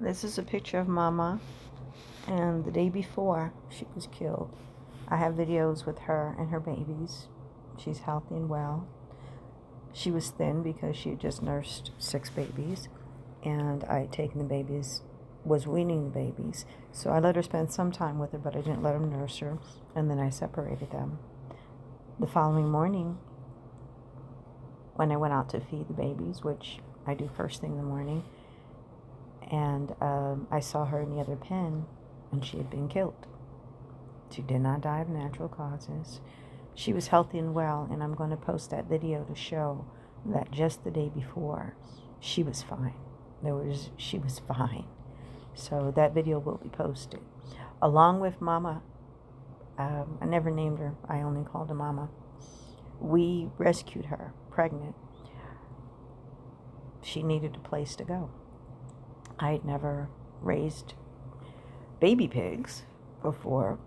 This is a picture of Mama, and the day before she was killed. I have videos with her and her babies. She's healthy and well. She was thin because she had just nursed 6 babies, and I had taken the babies, was weaning the babies. So I let her spend some time with her, but I didn't let them nurse her, and then I separated them. The following morning, when I went out to feed the babies, which I do first thing in the morning, and I saw her in the other pen, and she had been killed. She did not die of natural causes. She was healthy and well, and I'm going to post that video to show that just the day before, she was fine. She was fine. So that video will be posted. Along with Mama, I never named her, I only called her Mama. We rescued her, pregnant. She needed a place to go. I had never raised baby pigs before,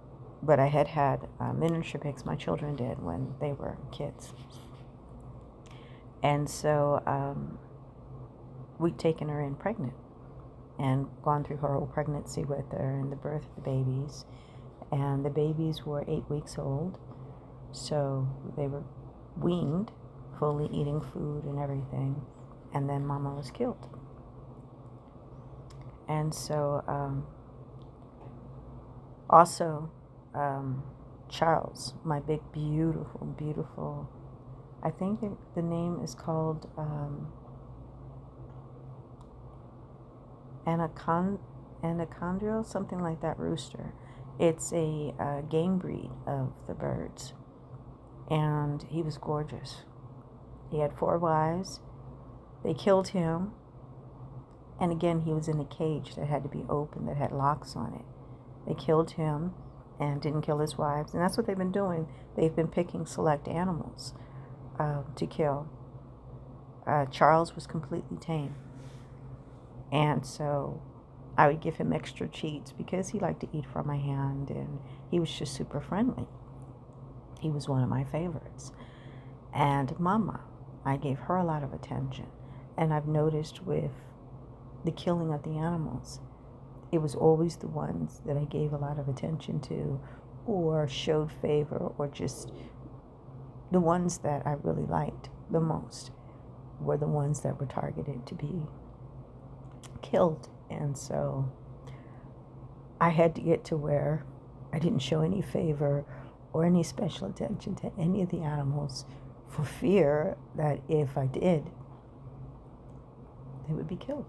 but I had miniature pigs. My children did when they were kids. And so we'd taken her in pregnant and gone through her whole pregnancy with her and the birth of the babies. And the babies were 8 weeks old, so they were weaned, fully eating food and everything. And then Mama was killed. And so also Charles, my big, beautiful, I think the name is called Anacondrial, something like that, rooster. It's a game breed of the birds. And he was gorgeous. He had 4 wives. They killed him. And again, he was in a cage that had to be opened, that had locks on it. They killed him and didn't kill his wives. And that's what they've been doing. They've been picking select animals to kill. Charles was completely tame. And so I would give him extra treats because he liked to eat from my hand, and he was just super friendly. He was one of my favorites. And Mama, I gave her a lot of attention. And I've noticed with the killing of the animals, it was always the ones that I gave a lot of attention to or showed favor, or just the ones that I really liked the most were the ones that were targeted to be killed. And so I had to get to where I didn't show any favor or any special attention to any of the animals for fear that if I did, they would be killed.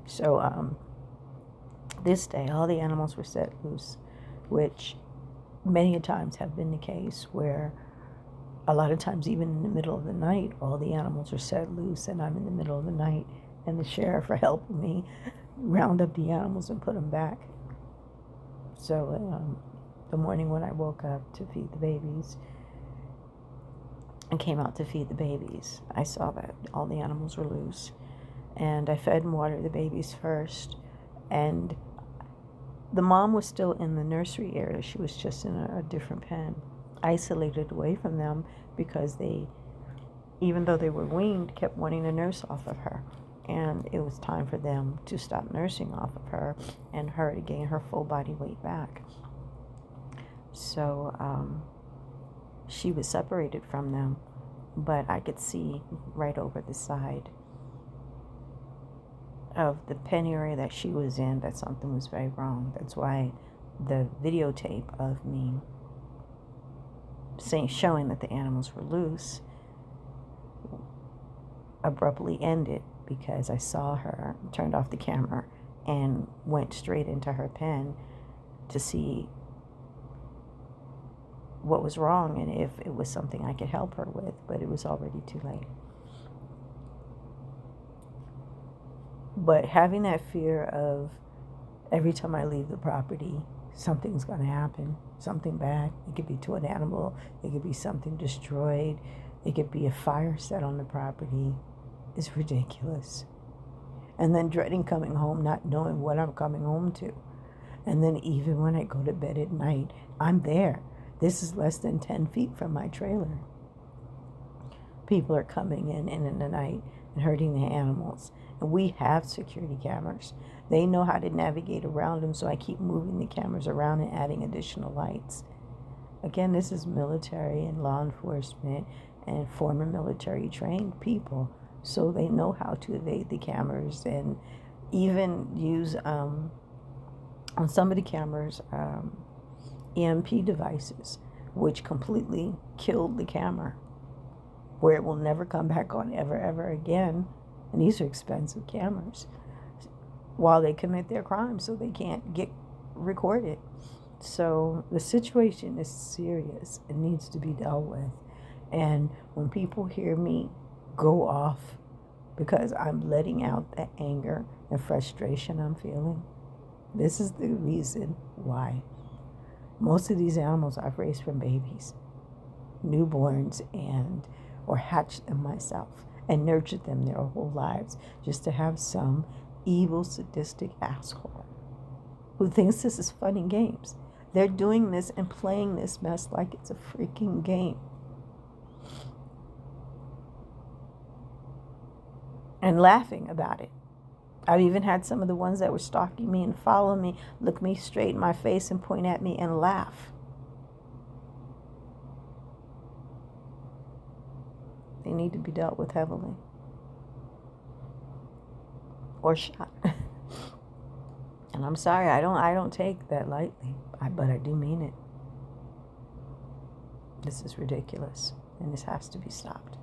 So this day, all the animals were set loose, which many times have been the case, where a lot of times, even in the middle of the night, all the animals are set loose, and I'm in the middle of the night, and the sheriff are helping me round up the animals and put them back. So the morning when I woke up to feed the babies and came out to feed the babies, I saw that all the animals were loose. And I fed and watered the babies first. And the mom was still in the nursery area. She was just in a different pen, isolated away from them, because they, even though they were weaned, kept wanting to nurse off of her. And it was time for them to stop nursing off of her and her to gain her full body weight back. So she was separated from them, but I could see right over the side of the pen area that she was in that something was very wrong. That's why the videotape of me showing that the animals were loose abruptly ended, because I saw her, turned off the camera, and went straight into her pen to see what was wrong and if it was something I could help her with, but it was already too late. But having that fear of every time I leave the property, something's going to happen, something bad. It could be to an animal, it could be something destroyed, it could be a fire set on the property, is ridiculous. And then dreading coming home, not knowing what I'm coming home to. And then even when I go to bed at night, I'm there. This is less than 10 feet from my trailer. people are coming in the night and hurting the animals. And we have security cameras. They know how to navigate around them, so I keep moving the cameras around and adding additional lights. Again, this is military and law enforcement and former military trained people, so they know how to evade the cameras and even use, on some of the cameras, EMP devices, which completely killed the camera, where it will never come back on ever again. And these are expensive cameras, while they commit their crimes, so they can't get recorded. So the situation is serious. It needs to be dealt with. And when people hear me go off because I'm letting out the anger and frustration I'm feeling, this is the reason why. Most of these animals I've raised from babies, newborns, or hatched them myself and nurtured them their whole lives, just to have some evil, sadistic asshole who thinks this is fun and games. They're doing this and playing this mess like it's a freaking game. And laughing about it. I've even had some of the ones that were stalking me and following me look me straight in my face and point at me and laugh. They need to be dealt with heavily. Or shot. And I'm sorry, I don't take that lightly, but I do mean it. This is ridiculous, and this has to be stopped.